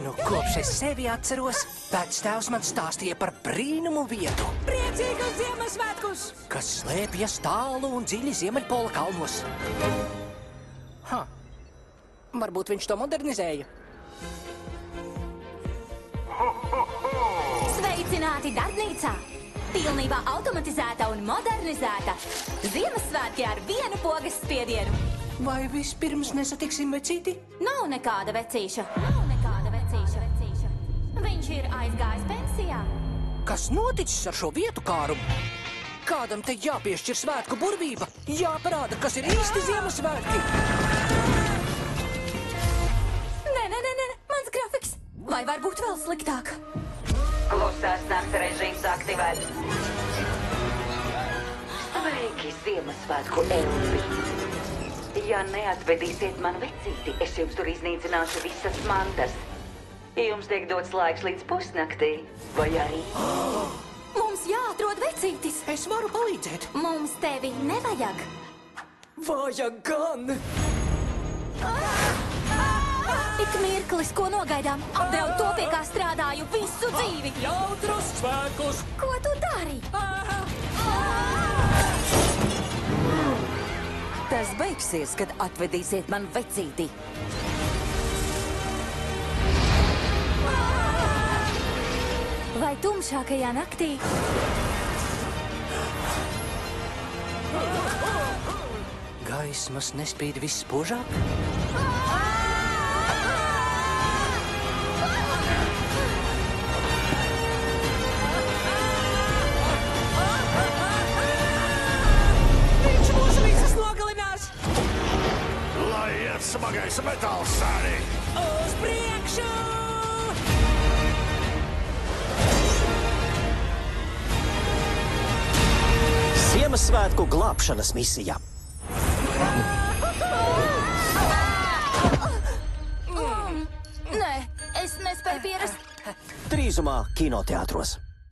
dienu, kopš es sevi atceros, vectēvs man stāstīja par brīnumu vietu, Priecīgus Ziemassvētkus! kas slēpjas tālu un dziļi Ziemeļpola kalnos. Varbūt viņš to modernizēja. Sveicināti darbnīcā! Pilnībā automatizēta un modernizēta. Ziemassvētki ar vienu pogas spiedienu. Vai vispirms nesatiksim vecīti? Nav nekāda vecīša. Viņš ir aizgājis pensijā. Kas noticis ar šo vietu kārumu? Kādam te jāpiešķir svētku burvība? Jāparāda, kas ir īsti Ziemassvētki! Nē, mans grafiks. Vai var būt vēl sliktāk? Klusās nakts režīms aktivēts. Sveiki, Ziemassvētku elpi! Ja neatvedīsiet man vecīti, es jums tur iznīcināšu visas mantas. Jums tiek dots laiks līdz pusnaktī, vai arī? Mums jāatrod vecītis. Es varu palīdzēt. Mums tevi nevajag. Vajag gan! Ik mirklis, ko nogaidām, apdraud to, pie kā strādāju visu dzīvi. Jautrus svētkus! Ko tu dari? Tas beigsies, kad atvedīsiet man vecīti. Vai tumšākajā naktī? Gaismas nespīd visspožāk? Viņš mūs visus nogalinās! Lai iet smagais metāls sārī! Uz priekšu! Ziemassvētku glābšanas misija. Nē, es nespēju pierast. Drīzumā kinoteātros.